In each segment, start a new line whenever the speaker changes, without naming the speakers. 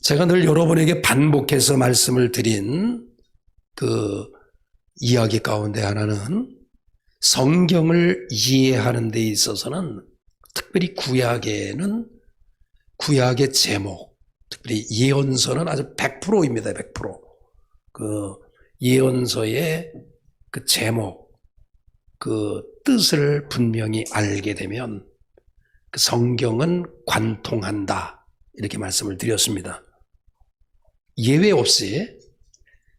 제가 늘 여러분에게 반복해서 말씀을 드린 그 이야기 가운데 하나는 성경을 이해하는 데 있어서는 특별히 구약에는 구약의 제목, 특별히 예언서는 아주 100%입니다. 100%. 그 예언서의 그 제목, 그 뜻을 분명히 알게 되면 그 성경은 관통한다. 이렇게 말씀을 드렸습니다. 예외 없이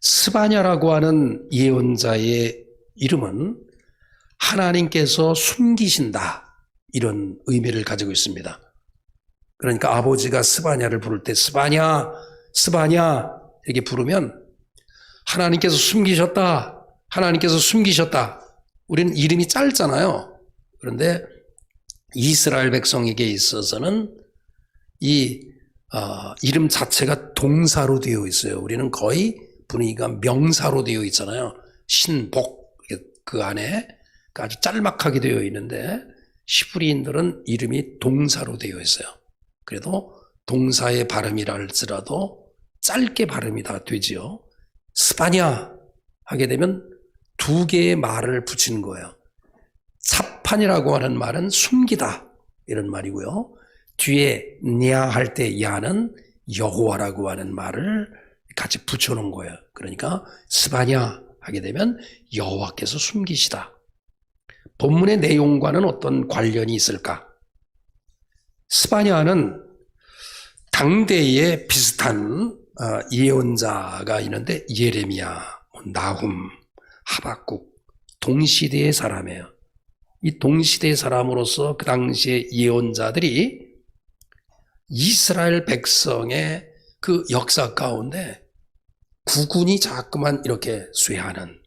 스바냐라고 하는 예언자의 이름은 하나님께서 숨기신다, 이런 의미를 가지고 있습니다. 그러니까 아버지가 스바냐를 부를 때 스바냐, 스바냐 이렇게 부르면 하나님께서 숨기셨다, 하나님께서 숨기셨다. 우리는 이름이 짧잖아요. 그런데 이스라엘 백성에게 있어서는 이 이름 자체가 동사로 되어 있어요. 우리는 거의 분위기가 명사로 되어 있잖아요. 신복, 그 안에 아주 짤막하게 되어 있는데 히브리인들은 이름이 동사로 되어 있어요. 그래도 동사의 발음이라 할지라도 짧게 발음이 다 되지요. 스바냐 하게 되면 두 개의 말을 붙이는 거예요. 차판이라고 하는 말은 숨기다, 이런 말이고요. 뒤에 냐 할 때 야는 여호와라고 하는 말을 같이 붙여놓은 거예요. 그러니까 스바냐 하게 되면 여호와께서 숨기시다. 본문의 내용과는 어떤 관련이 있을까? 스바냐는 당대에 비슷한 예언자가 있는데 예레미야, 나훔, 하박국, 동시대의 사람이에요. 이 동시대의 사람으로서 그 당시의 예언자들이 이스라엘 백성의 그 역사 가운데 국군이 자꾸만 이렇게 쇠하는,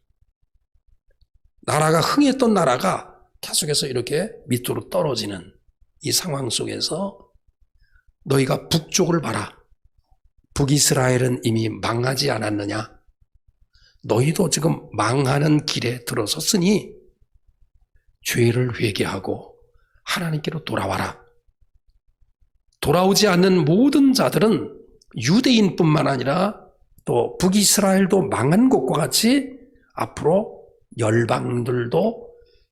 나라가 흥했던 나라가 계속해서 이렇게 밑으로 떨어지는 이 상황 속에서 너희가 북쪽을 봐라. 북이스라엘은 이미 망하지 않았느냐? 너희도 지금 망하는 길에 들어섰으니 죄를 회개하고 하나님께로 돌아와라. 돌아오지 않는 모든 자들은 유대인뿐만 아니라 또 북이스라엘도 망한 것과 같이 앞으로 열방들도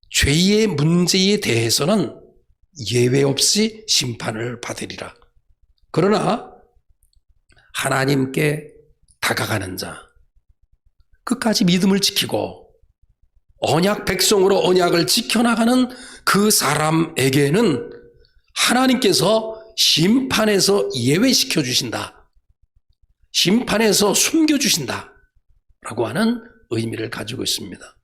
죄의 문제에 대해서는 예외 없이 심판을 받으리라. 그러나 하나님께 다가가는 자, 끝까지 믿음을 지키고 언약 백성으로 언약을 지켜나가는 그 사람에게는 하나님께서 심판에서 예외시켜 주신다, 심판에서 숨겨주신다 라고 하는 의미를 가지고 있습니다.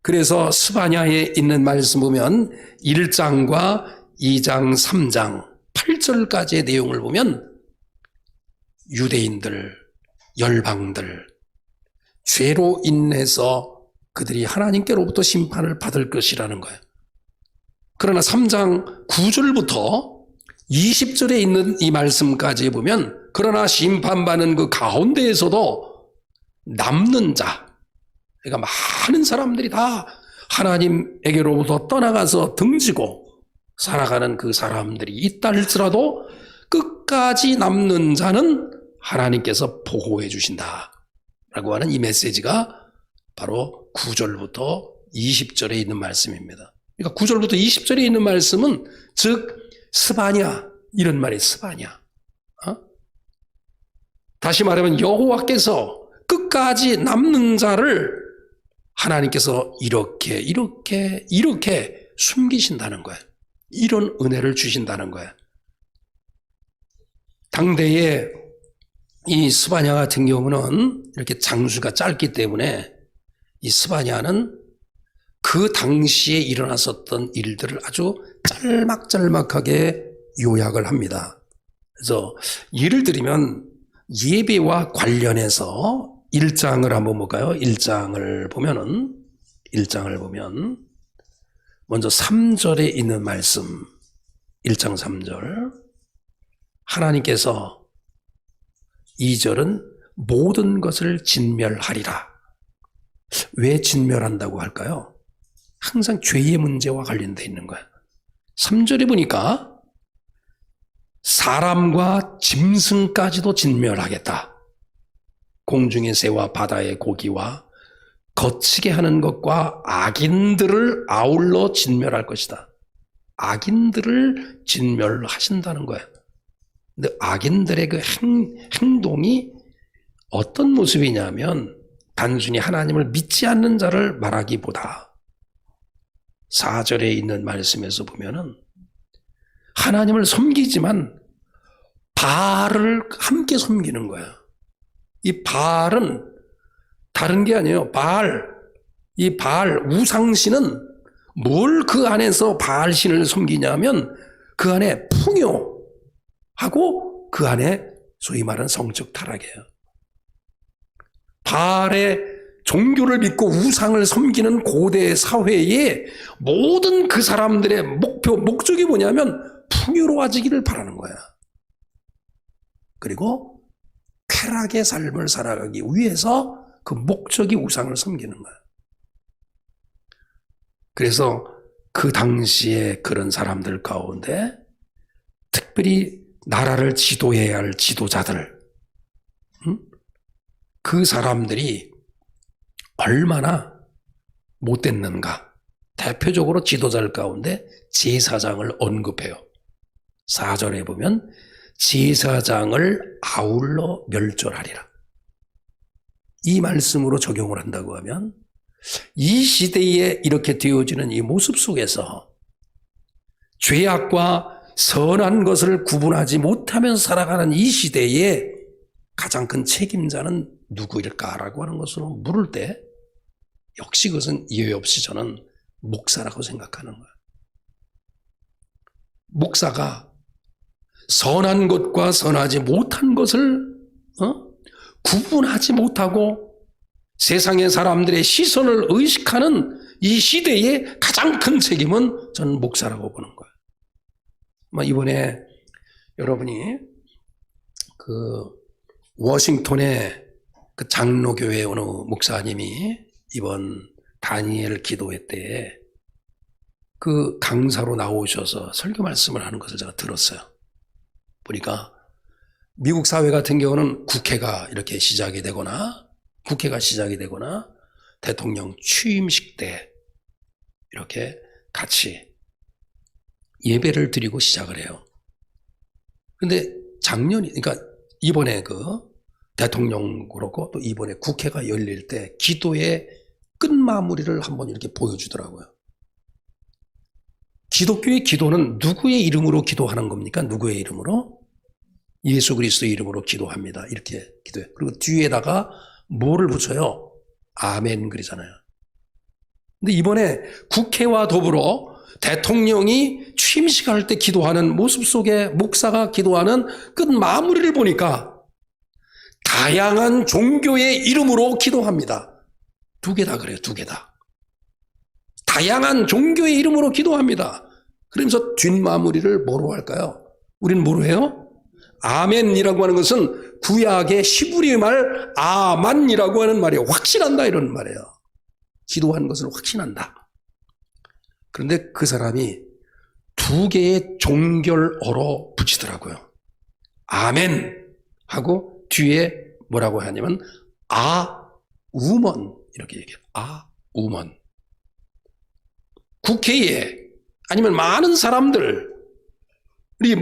그래서 스바냐에 있는 말씀 보면 1장과 2장, 3장, 8절까지의 내용을 보면 유대인들, 열방들, 죄로 인해서 그들이 하나님께로부터 심판을 받을 것이라는 거예요. 그러나 3장 9절부터 20절에 있는 이 말씀까지 보면 그러나 심판받는 그 가운데에서도 남는 자, 그러니까 많은 사람들이 다 하나님에게로부터 떠나가서 등지고 살아가는 그 사람들이 있다 할지라도 끝까지 남는 자는 하나님께서 보호해 주신다 라고 하는 이 메시지가 바로 9절부터 20절에 있는 말씀입니다. 그러니까 9절부터 20절에 있는 말씀은 즉 스바냐, 이런 말이 스바냐. 다시 말하면 여호와께서 끝까지 남는 자를 하나님께서 이렇게 숨기신다는 거예요. 이런 은혜를 주신다는 거예요. 당대에 이 스바냐 같은 경우는 이렇게 장수가 짧기 때문에 이 스바냐는 그 당시에 일어났었던 일들을 아주 짤막짤막하게 요약을 합니다. 그래서 예를 들면 예배와 관련해서 1장을 한번 볼까요? 1장을 보면 먼저 3절에 있는 말씀, 1장 3절. 하나님께서 2절은 모든 것을 진멸하리라. 왜 진멸한다고 할까요? 항상 죄의 문제와 관련되어 있는 거예요. 3절에 보니까 사람과 짐승까지도 진멸하겠다. 공중의 새와 바다의 고기와 거치게 하는 것과 악인들을 아울러 진멸할 것이다. 악인들을 진멸하신다는 거야. 근데 악인들의 그 행동이 어떤 모습이냐면 단순히 하나님을 믿지 않는 자를 말하기보다 4절에 있는 말씀에서 보면은 하나님을 섬기지만 바알을 함께 섬기는 거야. 이 바알은 다른 게 아니에요. 이 바알 우상신은 뭘 그 안에서 바알신을 섬기냐면 그 안에 풍요하고 그 안에 소위 말하는 성적 타락이에요. 바알의 종교를 믿고 우상을 섬기는 고대 사회의 모든 그 사람들의 목적이 뭐냐면 풍요로워지기를 바라는 거야. 그리고 쾌락의 삶을 살아가기 위해서 그 목적이 우상을 섬기는 거야. 그래서 그 당시에 그런 사람들 가운데 특별히 나라를 지도해야 할 지도자들, 그 사람들이 얼마나 못됐는가. 대표적으로 지도자들 가운데 제사장을 언급해요. 4절에 보면 제사장을 아울러 멸절하리라. 이 말씀으로 적용을 한다고 하면 이 시대에 이렇게 되어지는 이 모습 속에서 죄악과 선한 것을 구분하지 못하면서 살아가는 이 시대에 가장 큰 책임자는 누구일까라고 하는 것으로 물을 때 역시 그것은 이해 없이 저는 목사라고 생각하는 거예요. 목사가 선한 것과 선하지 못한 것을 구분하지 못하고 세상의 사람들의 시선을 의식하는 이 시대의 가장 큰 책임은 저는 목사라고 보는 거예요. 이번에 여러분이 그 워싱턴의 그 장로교회 어느 목사님이 이번 다니엘 기도회 때 그 강사로 나오셔서 설교 말씀을 하는 것을 제가 들었어요. 보니까 미국 사회 같은 경우는 국회가 시작이 되거나 대통령 취임식 때 이렇게 같이 예배를 드리고 시작을 해요. 근데 그러니까 이번에 그 대통령 그렇고 또 이번에 국회가 열릴 때 기도의 끝마무리를 한번 이렇게 보여주더라고요. 기독교의 기도는 누구의 이름으로 기도하는 겁니까? 누구의 이름으로? 예수 그리스도의 이름으로 기도합니다. 이렇게 기도해요. 그리고 뒤에다가 뭐를 붙여요? 아멘 그러잖아요. 근데 이번에 국회와 더불어 대통령이 취임식 할 때 기도하는 모습 속에 목사가 기도하는 끝 마무리를 보니까 다양한 종교의 이름으로 기도합니다. 두 개 다 그래요. 두 개 다. 다양한 종교의 이름으로 기도합니다. 그러면서 뒷마무리를 뭐로 할까요? 우리는 뭐로 해요? 아멘이라고 하는 것은 구약의 히브리 말 아만이라고 하는 말이에요. 확신한다 이런 말이에요. 기도하는 것을 확신한다. 그런데 그 사람이 두 개의 종결어로 붙이더라고요. 아멘 하고 뒤에 뭐라고 하냐면 우먼 이렇게 얘기해요. 우먼. 국회에 아니면 많은 사람들이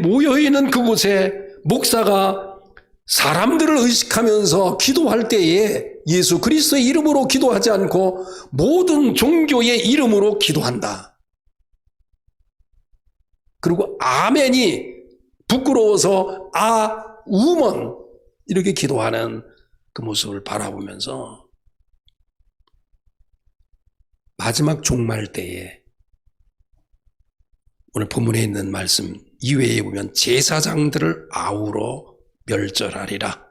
모여있는 그곳에 목사가 사람들을 의식하면서 기도할 때에 예수 그리스도의 이름으로 기도하지 않고 모든 종교의 이름으로 기도한다. 그리고 아멘이 부끄러워서 우먼 이렇게 기도하는 그 모습을 바라보면서 마지막 종말 때에 오늘 본문에 있는 말씀 이외에 보면 제사장들을 아우러 멸절하리라.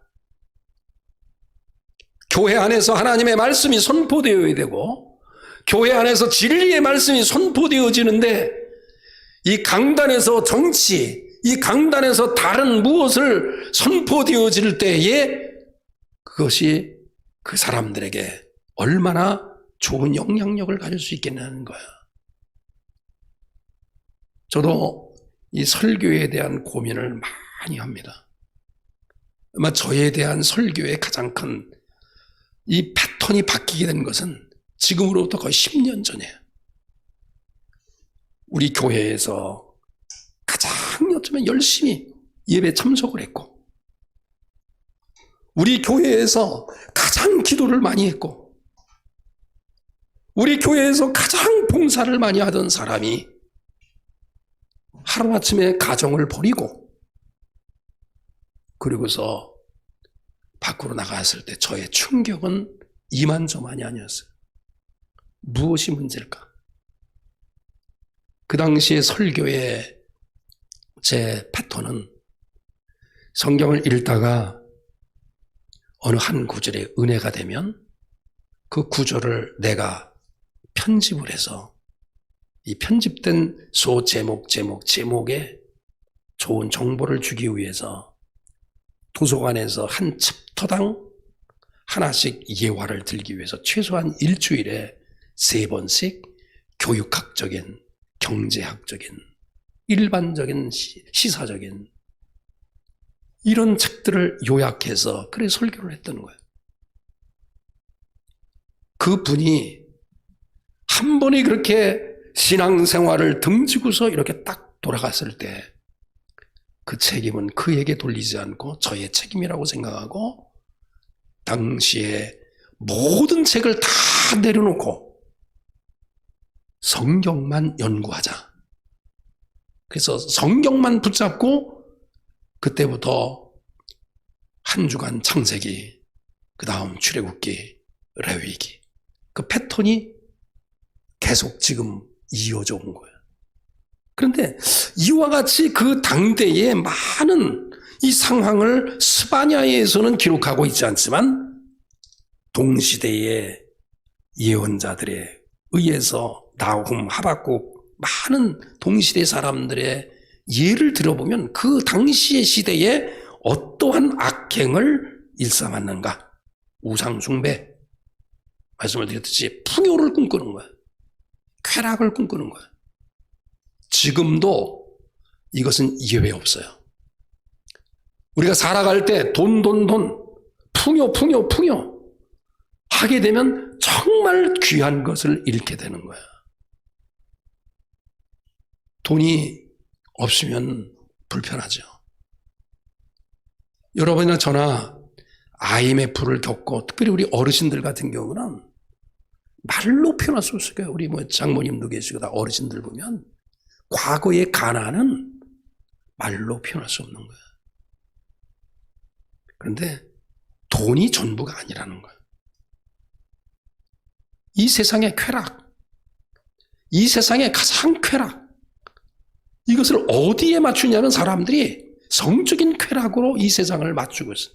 교회 안에서 하나님의 말씀이 선포되어야 되고 교회 안에서 진리의 말씀이 선포되어지는데 이 강단에서 정치, 이 강단에서 다른 무엇을 선포되어질 때에 그것이 그 사람들에게 얼마나 좋은 영향력을 가질 수 있겠냐는 거야. 저도 이 설교에 대한 고민을 많이 합니다. 아마 저에 대한 설교의 가장 큰 이 패턴이 바뀌게 된 것은 지금으로부터 거의 10년 전이에요. 우리 교회에서 가장 어쩌면 열심히 예배 참석을 했고, 우리 교회에서 가장 기도를 많이 했고, 우리 교회에서 가장 봉사를 많이 하던 사람이 하루아침에 가정을 버리고 그리고서 밖으로 나갔을 때 저의 충격은 이만저만이 아니었어요. 무엇이 문제일까? 그 당시의 설교의 제 패턴은 성경을 읽다가 어느 한 구절에 은혜가 되면 그 구절을 내가 편집을 해서 이 편집된 제목에 좋은 정보를 주기 위해서 도서관에서 한 챕터당 하나씩 예화를 들기 위해서 최소한 일주일에 3번씩 교육학적인, 경제학적인, 일반적인, 시사적인 이런 책들을 요약해서 그래 설교를 했던 거예요. 그분이 한 번에 그렇게 신앙생활을 등지고서 이렇게 딱 돌아갔을 때 그 책임은 그에게 돌리지 않고 저의 책임이라고 생각하고 당시에 모든 책을 다 내려놓고 성경만 연구하자. 그래서 성경만 붙잡고 그때부터 한 주간 창세기, 그 다음 출애굽기, 레위기 그 패턴이 계속 지금 이어져 온 거예요. 그런데 이와 같이 그 당대의 많은 이 상황을 스바냐에서는 기록하고 있지 않지만 동시대의 예언자들에 의해서 나훔, 하박국 많은 동시대 사람들의 예를 들어보면 그 당시의 시대에 어떠한 악행을 일삼았는가? 우상숭배, 말씀을 드렸듯이 풍요를 꿈꾸는 거예요. 쾌락을 꿈꾸는 거예요. 지금도 이것은 예외 없어요. 우리가 살아갈 때 돈, 풍요 하게 되면 정말 귀한 것을 잃게 되는 거야. 돈이 없으면 불편하죠. 여러분이나 저나 IMF를 겪고 특별히 우리 어르신들 같은 경우는 말로 표현할 수 없을 거예요. 우리 장모님도 계시고 다 어르신들 보면 과거의 가난은 말로 표현할 수 없는 거예요. 그런데 돈이 전부가 아니라는 거예요. 이 세상의 쾌락, 이 세상의 가장 쾌락, 이것을 어디에 맞추냐면 사람들이 성적인 쾌락으로 이 세상을 맞추고 있어요.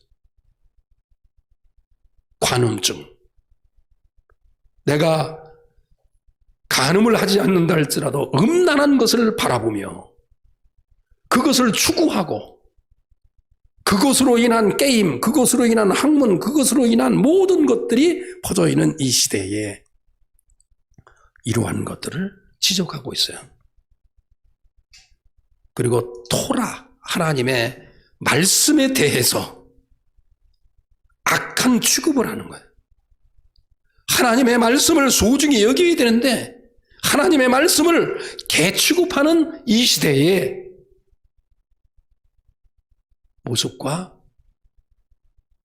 관음증. 내가 간음을 하지 않는다 할지라도 음란한 것을 바라보며 그것을 추구하고 그것으로 인한 게임, 그것으로 인한 학문, 그것으로 인한 모든 것들이 퍼져 있는 이 시대에 이러한 것들을 지적하고 있어요. 그리고 토라, 하나님의 말씀에 대해서 악한 취급을 하는 거예요. 하나님의 말씀을 소중히 여겨야 되는데 하나님의 말씀을 개취급하는 이 시대의 모습과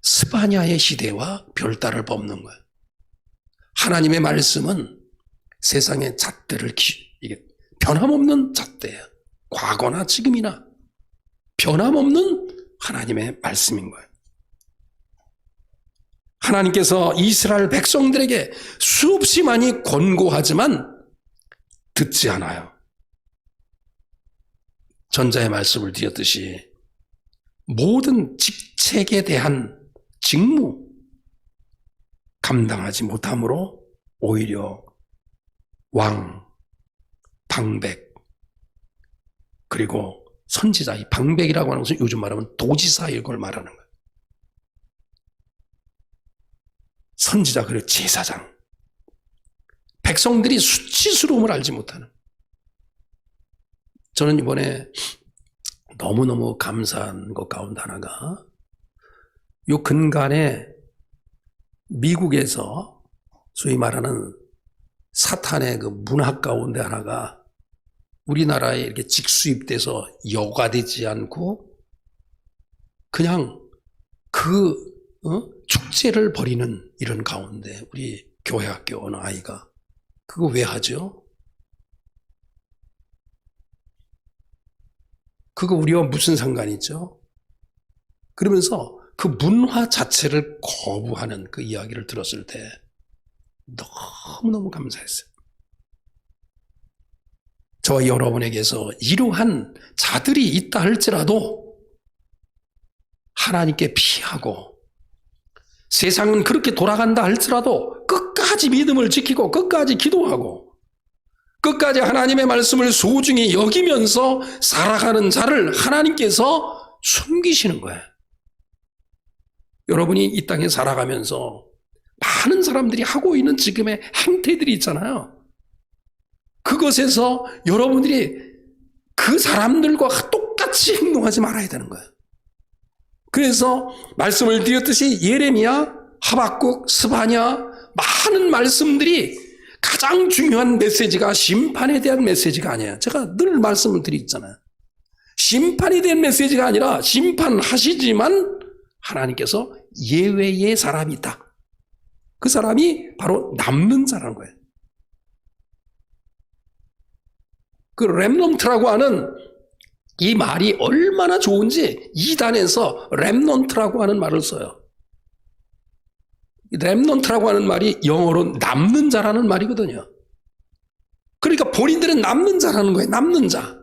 스바냐의 시대와 별다를 바 없는 거예요. 하나님의 말씀은 세상의 잣대를 이게 변함없는 잣대예요. 과거나 지금이나 변함없는 하나님의 말씀인 거예요. 하나님께서 이스라엘 백성들에게 수없이 많이 권고하지만 듣지 않아요. 전자의 말씀을 드렸듯이 모든 직책에 대한 직무 감당하지 못함으로 오히려 왕, 방백, 그리고 선지자, 이 방백이라고 하는 것은 요즘 말하면 도지사 이걸 말하는 거예요. 선지자 그리고 제사장. 백성들이 수치스러움을 알지 못하는. 저는 이번에 너무너무 감사한 것 가운데 하나가 요 근간에 미국에서 소위 말하는 사탄의 그 문학 가운데 하나가 우리나라에 이렇게 직수입돼서 여과되지 않고 그냥 그 축제를 벌이는 이런 가운데 우리 교회 학교 어느 아이가 그거 왜 하죠? 그거 우리와 무슨 상관이 있죠? 그러면서 그 문화 자체를 거부하는 그 이야기를 들었을 때 너무너무 감사했어요. 저와 여러분에게서 이러한 자들이 있다 할지라도 하나님께 피하고 세상은 그렇게 돌아간다 할지라도 끝까지 믿음을 지키고 끝까지 기도하고 끝까지 하나님의 말씀을 소중히 여기면서 살아가는 자를 하나님께서 숨기시는 거예요. 여러분이 이 땅에 살아가면서 많은 사람들이 하고 있는 지금의 행태들이 있잖아요. 그것에서 여러분들이 그 사람들과 똑같이 행동하지 말아야 되는 거예요. 그래서 말씀을 드렸듯이 예레미야, 하박국, 스바냐 많은 말씀들이 가장 중요한 메시지가 심판에 대한 메시지가 아니에요. 제가 늘 말씀을 드리잖아요. 심판에 대한 메시지가 아니라 심판하시지만 하나님께서 예외의 사람이 있다. 그 사람이 바로 남는 자라는 거예요. 그 렘넌트라고 하는 이 말이 얼마나 좋은지 이단에서 렘넌트라고 하는 말을 써요. 렘넌트라고 하는 말이 영어로 남는 자라는 말이거든요. 그러니까 본인들은 남는 자라는 거예요. 남는 자.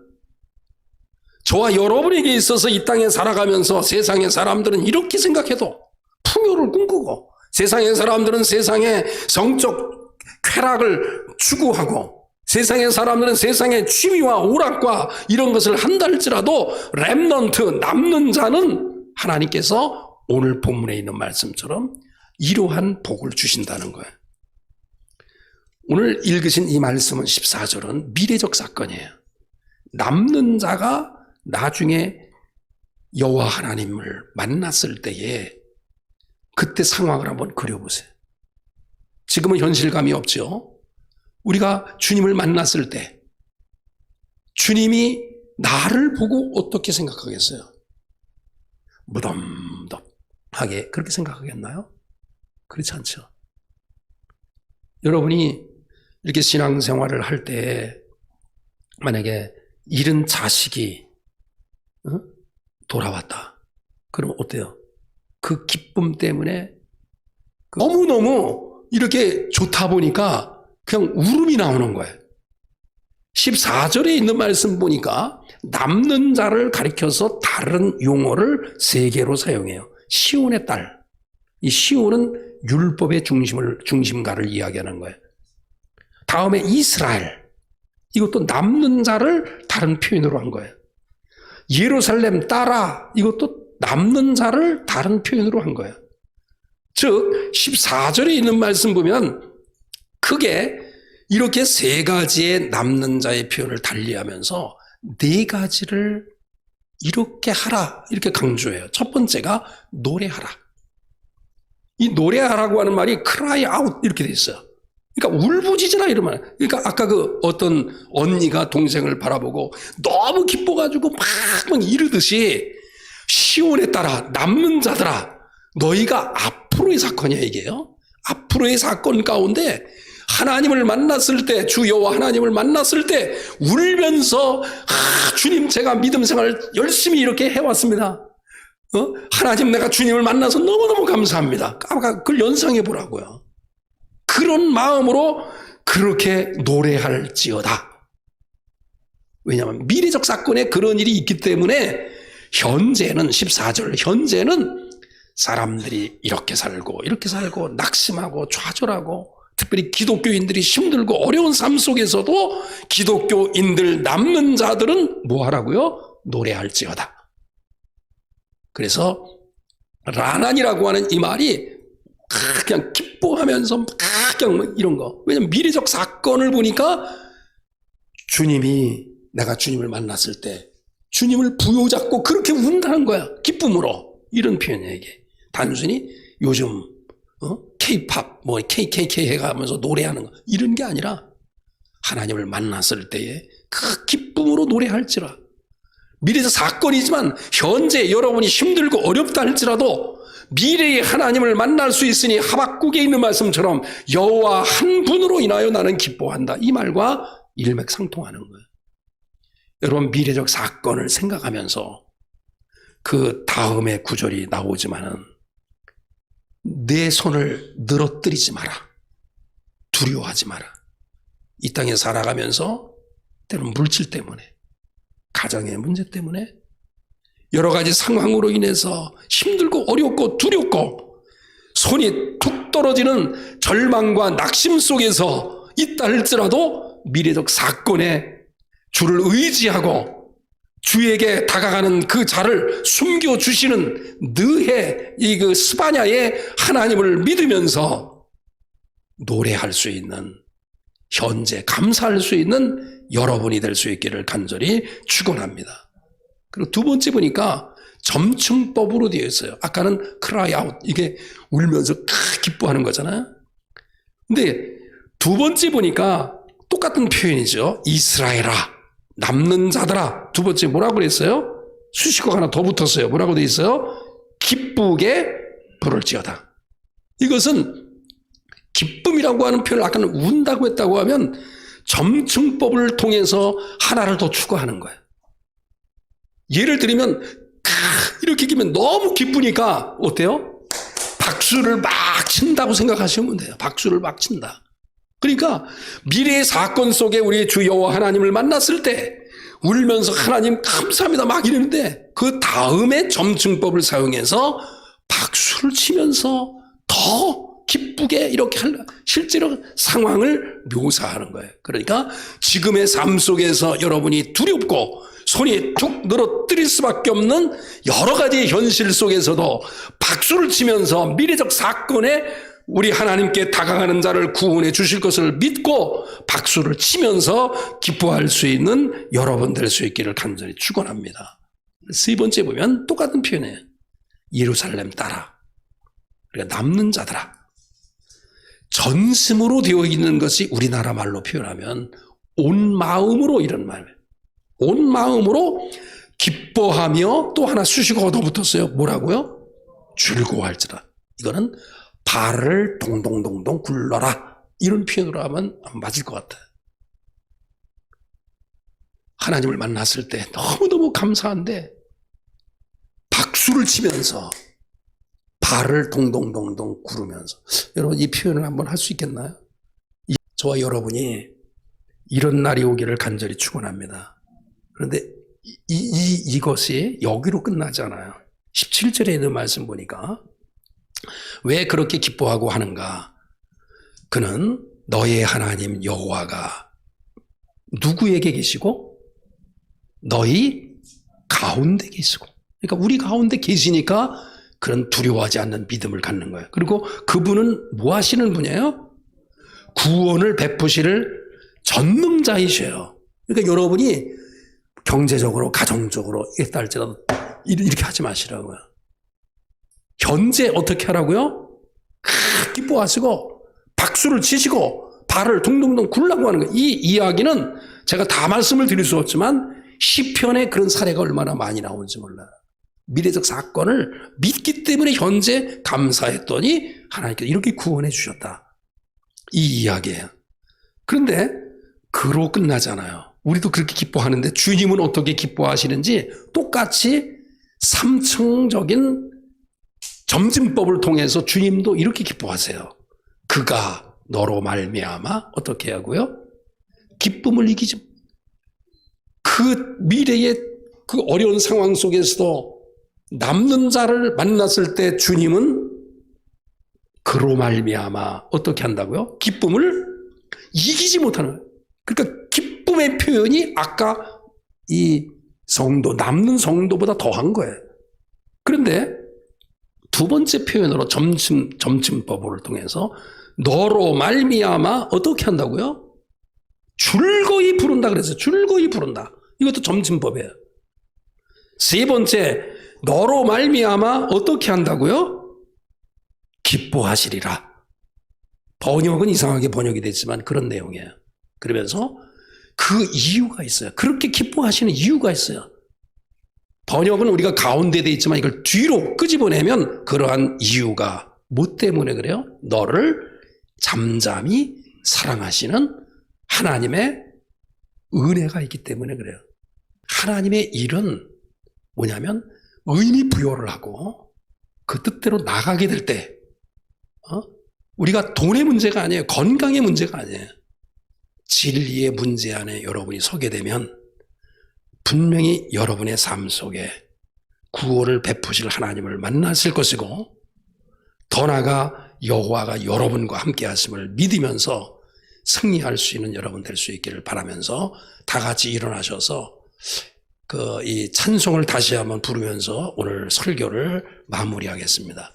저와 여러분에게 있어서 이 땅에 살아가면서 세상의 사람들은 이렇게 생각해도 풍요를 꿈꾸고 세상의 사람들은 세상의 성적 쾌락을 추구하고 세상의 사람들은 세상의 취미와 오락과 이런 것을 한다 할지라도 렘넌트, 남는 자는 하나님께서 오늘 본문에 있는 말씀처럼 이러한 복을 주신다는 거예요. 오늘 읽으신 이 말씀은 14절은 미래적 사건이에요. 남는 자가 나중에 여호와 하나님을 만났을 때에 그때 상황을 한번 그려보세요. 지금은 현실감이 없죠. 우리가 주님을 만났을 때 주님이 나를 보고 어떻게 생각하겠어요? 무덤덤하게 그렇게 생각하겠나요? 그렇지 않죠. 여러분이 이렇게 신앙생활을 할 때 만약에 잃은 자식이 돌아왔다. 그럼 어때요? 그 기쁨 때문에 너무너무 이렇게 좋다 보니까 그냥 울음이 나오는 거예요. 14절에 있는 말씀 보니까 남는 자를 가리켜서 다른 용어를 세 개로 사용해요. 시온의 딸. 이 시온은 율법의 중심가를 이야기하는 거예요. 다음에 이스라엘. 이것도 남는 자를 다른 표현으로 한 거예요. 예루살렘 딸아. 이것도 남는 자를 다른 표현으로 한 거예요. 즉 14절에 있는 말씀 보면 크게 이렇게 세 가지의 남는 자의 표현을 달리하면서 네 가지를 이렇게 하라 이렇게 강조해요. 첫 번째가 노래하라. 이 노래하라고 하는 말이 cry out 이렇게 돼 있어요. 그러니까 울부짖으라 이러면, 그러니까 아까 그 어떤 언니가 동생을 바라보고 너무 기뻐가지고 막 이르듯이 시온에 따라 남는 자들아 너희가 앞으로의 사건이야 이게요. 앞으로의 사건 가운데 하나님을 만났을 때 주 여호와 하나님을 만났을 때 울면서 주님 제가 믿음 생활을 열심히 이렇게 해왔습니다. 하나님 내가 주님을 만나서 너무너무 감사합니다. 아까 그걸 연상해 보라고요. 그런 마음으로 그렇게 노래할지어다. 왜냐하면 미래적 사건에 그런 일이 있기 때문에 현재는 14절 현재는 사람들이 이렇게 살고 낙심하고 좌절하고 특별히 기독교인들이 힘들고 어려운 삶 속에서도 기독교인들 남는 자들은 뭐 하라고요? 노래할지어다. 그래서 라난이라고 하는 이 말이 그냥 기뻐하면서 그냥 이런 거. 왜냐면 미래적 사건을 보니까 주님이 내가 주님을 만났을 때 주님을 부여잡고 그렇게 운다는 거야. 기쁨으로. 이런 표현이에요, 이게. 단순히 요즘 K-팝, 뭐 KKK 해가면서 노래하는 거 이런 게 아니라 하나님을 만났을 때에 그 기쁨으로 노래할지라. 미래적 사건이지만 현재 여러분이 힘들고 어렵다 할지라도 미래에 하나님을 만날 수 있으니 하박국에 있는 말씀처럼 여호와 한 분으로 인하여 나는 기뻐한다. 이 말과 일맥상통하는 거예요. 여러분 미래적 사건을 생각하면서 그 다음의 구절이 나오지만은 내 손을 늘어뜨리지 마라. 두려워하지 마라. 이 땅에 살아가면서 때로는 물질 때문에 가정의 문제 때문에 여러 가지 상황으로 인해서 힘들고 어렵고 두렵고 손이 툭 떨어지는 절망과 낙심 속에서 있다 할지라도 미래적 사건에 주를 의지하고 주에게 다가가는 그 자를 숨겨주시는 느헤 이 그 스바냐의 하나님을 믿으면서 노래할 수 있는 현재 감사할 수 있는 여러분이 될 수 있기를 간절히 축원합니다. 그리고 두 번째 보니까 점층법으로 되어 있어요. 아까는 cry out 이게 울면서 기뻐하는 거잖아요. 근데 두 번째 보니까 똑같은 표현이죠. 이스라엘아 남는 자들아. 두 번째 뭐라고 그랬어요? 수식어가 하나 더 붙었어요. 뭐라고 되어 있어요? 기쁘게 부를지어다. 이것은 기쁨이라고 하는 표현을 아까는 운다고 했다고 하면 점층법을 통해서 하나를 더 추가하는 거예요. 예를 들면 이렇게 기면 너무 기쁘니까 어때요? 박수를 막 친다고 생각하시면 돼요. 박수를 막 친다. 그러니까 미래의 사건 속에 우리 주 여호와 하나님을 만났을 때 울면서 하나님 감사합니다 막 이러는데 그 다음에 점층법을 사용해서 박수를 치면서 더 기쁘게 이렇게 실제로 상황을 묘사하는 거예요. 그러니까 지금의 삶 속에서 여러분이 두렵고 손이 툭 늘어뜨릴 수밖에 없는 여러 가지 현실 속에서도 박수를 치면서 미래적 사건에 우리 하나님께 다가가는 자를 구원해 주실 것을 믿고 박수를 치면서 기뻐할 수 있는 여러분 될 수 있기를 간절히 축원합니다. 세 번째 보면 똑같은 표현이에요. 예루살렘 따라. 그러니까 남는 자들아. 전심으로 되어 있는 것이 우리나라 말로 표현하면 온 마음으로 이런 말이에요. 온 마음으로 기뻐하며 또 하나 수식어가 더 붙었어요. 뭐라고요? 즐거워할지라. 이거는 발을 동동동동 굴러라. 이런 표현으로 하면 맞을 것 같아요. 하나님을 만났을 때 너무너무 감사한데 박수를 치면서 발을 동동동동 구르면서 여러분 이 표현을 한번 할 수 있겠나요? 저와 여러분이 이런 날이 오기를 간절히 축원합니다. 그런데 이것이 여기로 끝나지 않아요. 17절에 있는 말씀 보니까 왜 그렇게 기뻐하고 하는가? 그는 너의 하나님 여호와가 누구에게 계시고 너희 가운데 계시고 그러니까 우리 가운데 계시니까 그런 두려워하지 않는 믿음을 갖는 거예요. 그리고 그분은 뭐 하시는 분이에요? 구원을 베푸실 전능자이셔요. 그러니까 여러분이 경제적으로 가정적으로 이랬다 할지라도 이렇게 하지 마시라고요. 현재 어떻게 하라고요? 기뻐하시고 박수를 치시고 발을 둥둥둥 굴라고 하는 거예요. 이 이야기는 제가 다 말씀을 드릴 수 없지만 시편에 그런 사례가 얼마나 많이 나오는지 몰라요. 미래적 사건을 믿기 때문에 현재 감사했더니 하나님께서 이렇게 구원해 주셨다. 이 이야기예요. 그런데 그로 끝나잖아요. 우리도 그렇게 기뻐하는데 주님은 어떻게 기뻐하시는지 똑같이 삼층적인 점진법을 통해서 주님도 이렇게 기뻐하세요. 그가 너로 말미암아 어떻게 하고요? 기쁨을 이기지. 그 미래의 그 어려운 상황 속에서도 남는 자를 만났을 때 주님은 그로 말미암아 어떻게 한다고요? 기쁨을 이기지 못하는 거예요. 그러니까 기쁨의 표현이 아까 이 성도, 남는 성도보다 더한 거예요. 그런데 두 번째 표현으로 점침법을 통해서 너로 말미암아 어떻게 한다고요? 즐거이 부른다 그랬어요. 즐거이 부른다. 이것도 점침법이에요. 세 번째, 너로 말미암아 어떻게 한다고요? 기뻐하시리라. 번역은 이상하게 번역이 됐지만 그런 내용이에요. 그러면서 그 이유가 있어요. 그렇게 기뻐하시는 이유가 있어요. 번역은 우리가 가운데 돼 있지만 이걸 뒤로 끄집어내면 그러한 이유가 뭐 때문에 그래요? 너를 잠잠히 사랑하시는 하나님의 은혜가 있기 때문에 그래요. 하나님의 일은 뭐냐면 의미 부여를 하고 그 뜻대로 나가게 될 때, 우리가 돈의 문제가 아니에요. 건강의 문제가 아니에요. 진리의 문제 안에 여러분이 서게 되면 분명히 여러분의 삶 속에 구원을 베푸실 하나님을 만나실 것이고, 더 나아가 여호와가 여러분과 함께 하심을 믿으면서 승리할 수 있는 여러분 될 수 있기를 바라면서 다 같이 일어나셔서 이 찬송을 다시 한번 부르면서 오늘 설교를 마무리하겠습니다.